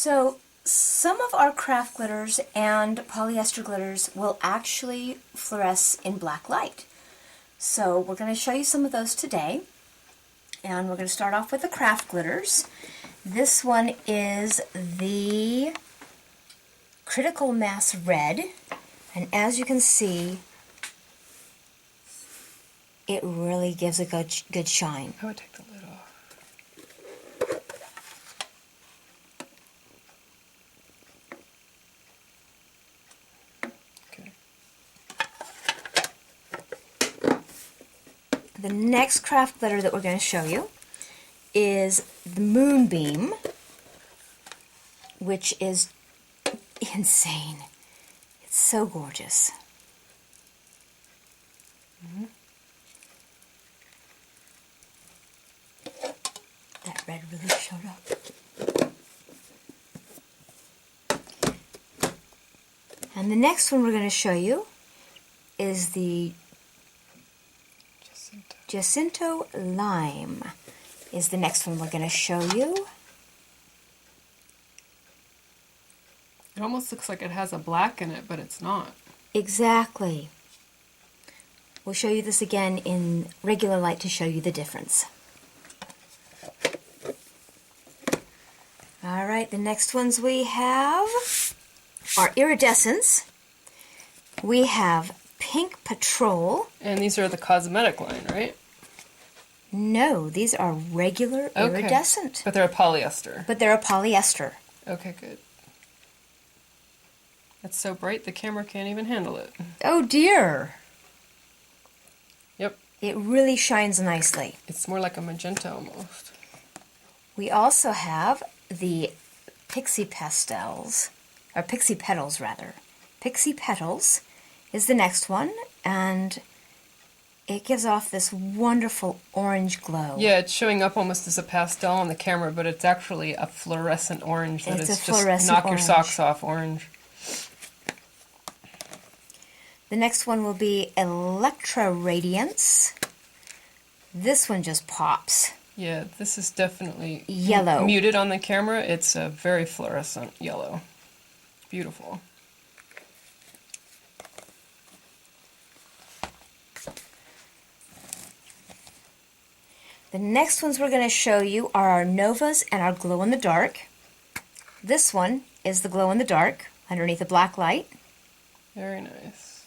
So some of our craft glitters and polyester glitters will actually fluoresce in black light. So we're going to show you some of those today. And we're going to start off with the craft glitters. This one is the Critical Mass Red. And as you can see, it really gives a good shine. I would take the lid off. Okay. The next craft glitter that we're going to show you is the Moonbeam, which is insane. It's so gorgeous. That red really showed up. And the next one we're going to show you is the Jacinto Lime. Is the next one we're going to show you. It almost looks like it has a black in it, but it's not. Exactly. We'll show you this again in regular light to show you the difference. Alright, the next ones we have are Iridescence. We have Pink Patrol. And these are the cosmetic line, right? No, these are regular iridescent. But they're a polyester. But they're a polyester. Okay, good. It's so bright the camera can't even handle it. Oh dear. Yep. It really shines nicely. It's more like a magenta almost. We also have the Pixie Pastels, or Pixie Petals rather. Pixie Petals is the next one, and it gives off this wonderful orange glow. Yeah, it's showing up almost as a pastel on the camera, but it's actually a fluorescent orange that is just knock your socks off orange. The next one will be Electra Radiance. This one just pops. Yeah, this is definitely yellow. Muted on the camera. It's a very fluorescent yellow. Beautiful. The next ones we're going to show you are our Novas and our Glow in the Dark. This one is the Glow in the Dark underneath a black light. Very nice.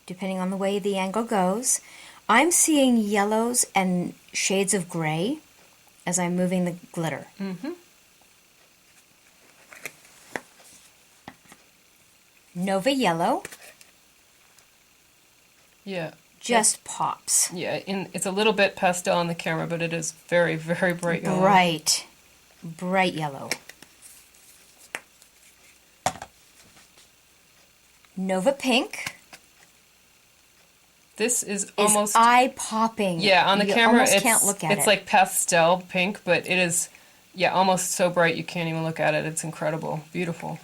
Depending on the way the angle goes. I'm seeing yellows and shades of gray as I'm moving the glitter. Mm-hmm. Nova Yellow. Yeah. Just pops. Yeah, it's a little bit pastel on the camera, but it is very, very bright yellow. Bright yellow. Nova Pink. This is almost eye-popping. Yeah, on the camera can't look at it. It's like pastel pink, but it is, yeah, almost so bright you can't even look at it. It's incredible. Beautiful.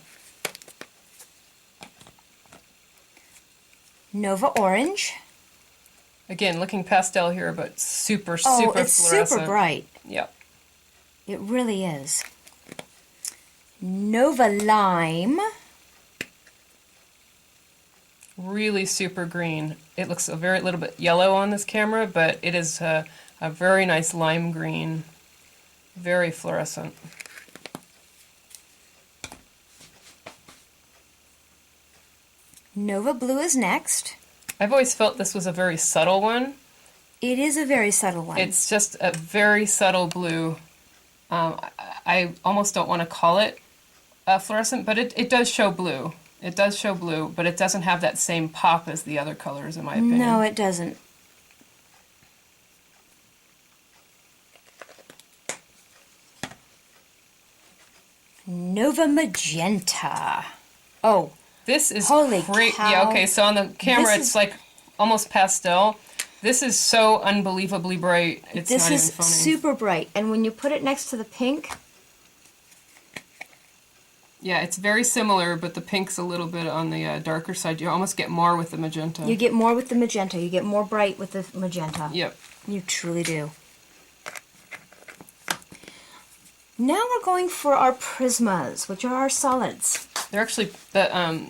Nova Orange. Again, looking pastel here, but super Oh, fluorescent. it's super bright. Yep. It really is. Nova Lime. Really super green. It looks a very little bit yellow on this camera, but it is a very nice lime green. Very fluorescent. Nova Blue is next. I've always felt this was a very subtle one. It is a very subtle one. It's just a very subtle blue. I almost don't want to call it fluorescent, but it does show blue. It does show blue, but it doesn't have that same pop as the other colors, in my opinion. No, it doesn't. Nova Magenta. Oh, this is holy great. cow. Yeah, okay, so on the camera it's like almost pastel. This is so unbelievably bright. It's this not is even funny. super bright, and when you put it next to the pink, yeah, it's very similar, but the pink's a little bit on the darker side. You almost get more with the magenta. you get more with the magenta. You get more bright with the magenta. Yep. You truly do. Now we're going for our prismas, which are our solids. They're actually,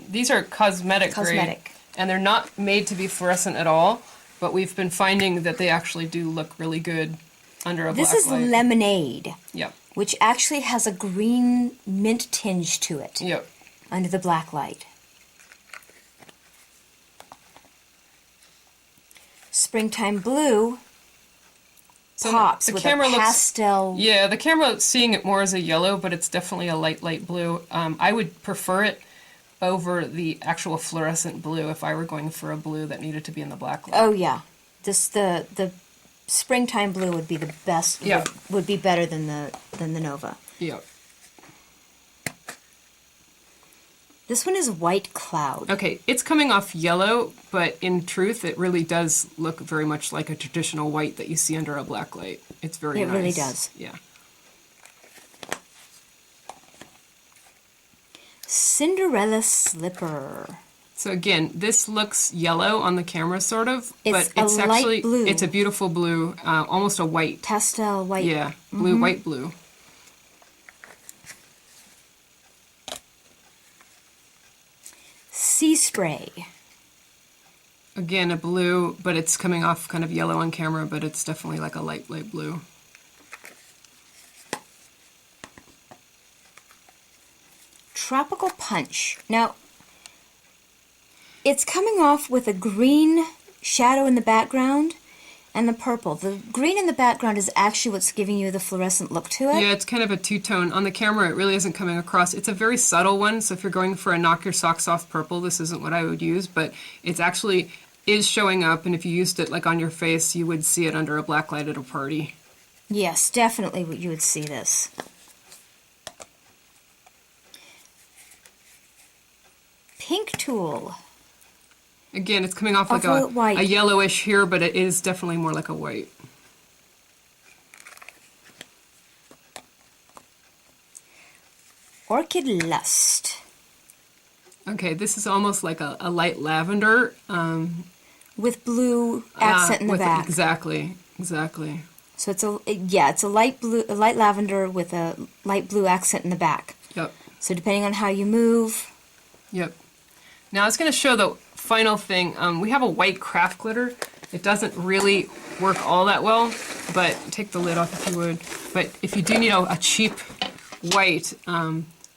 these are cosmetic grade, Cosmetic. and they're not made to be fluorescent at all, but we've been finding that they actually do look really good under a black light. This is lemonade, Yep. which actually has a green mint tinge to it. Yep. Under the black light. Springtime blue So pops the with camera a pastel. Yeah, the camera seeing it more as a yellow, but it's definitely a light blue. I would prefer it over the actual fluorescent blue if I were going for a blue that needed to be in the black light. Oh yeah, the springtime blue would be the best. Yeah. Would be better than the Nova. Yep. This one is white cloud. Okay, it's coming off yellow, but in truth, it really does look very much like a traditional white that you see under a black light. It's very nice. It really does. Yeah. Cinderella slipper. So again, this looks yellow on the camera, sort of, It's but it's a actually light blue. it's a beautiful blue, almost a white. Pastel white. Yeah, blue, white, blue. Sea spray. Again, a blue, but it's coming off kind of yellow on camera, but it's definitely like a light blue. Tropical punch. Now, it's coming off with a green shadow in the background and the purple. The green in the background is actually what's giving you the fluorescent look to it. Yeah, it's kind of a two-tone. On the camera, it really isn't coming across. It's a very subtle one, so if you're going for a knock your socks off purple, this isn't what I would use, but it's actually is showing up, and if you used it like on your face, you would see it under a black light at a party. Yes, definitely you would see this. Pink tool. Again, it's coming off like white. a yellowish here, but it is definitely more like a white. Orchid lust. Okay, this is almost like a light lavender. With blue accent in the back. Exactly. So it's a light blue, a light lavender with a light blue accent in the back. Yep. So depending on how you move. Yep. Now I was going to show the final thing. We have a white craft glitter. It doesn't really work all that well, but take the lid off if you would. But if you do need a cheap white,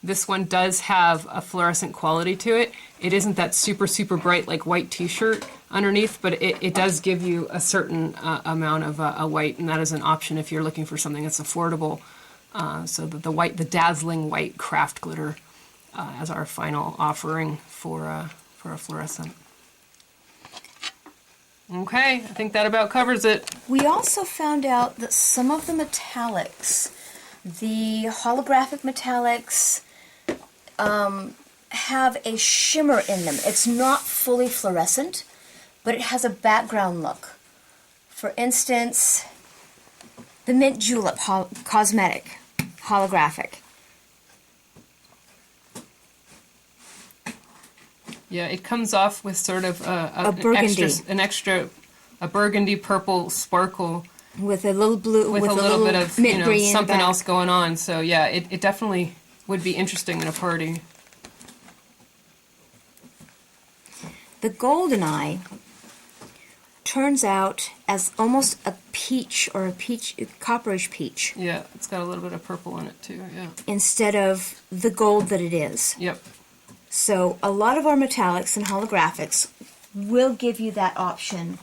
this one does have a fluorescent quality to it. It isn't that super bright like white t-shirt underneath, but it does give you a certain amount of a white, and that is an option if you're looking for something that's affordable. So the dazzling white craft glitter as our final offering for a fluorescent. Okay, I think that about covers it. We also found out that some of the metallics, the holographic metallics, have a shimmer in them. It's not fully fluorescent, but it has a background look. For instance, the mint julep cosmetic holographic. Yeah, it comes off with sort of A burgundy. a burgundy purple sparkle With a little blue, with a little bit of mint green in the something back. else going on. So yeah, it definitely would be interesting in a party. The GoldenEye turns out as almost a peach or a copperish peach Yeah, it's got a little bit of purple in it too. Yeah. instead of the gold that it is. Yep. So a lot of our metallics and holographics will give you that option.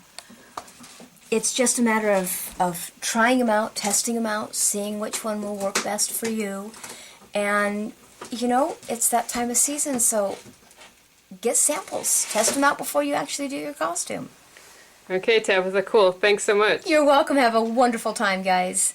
It's just a matter of trying them out, testing them out, seeing which one will work best for you. And, it's that time of season, so get samples. Test them out before you actually do your costume. Okay, Tabitha, cool. Thanks so much. You're welcome. Have a wonderful time, guys.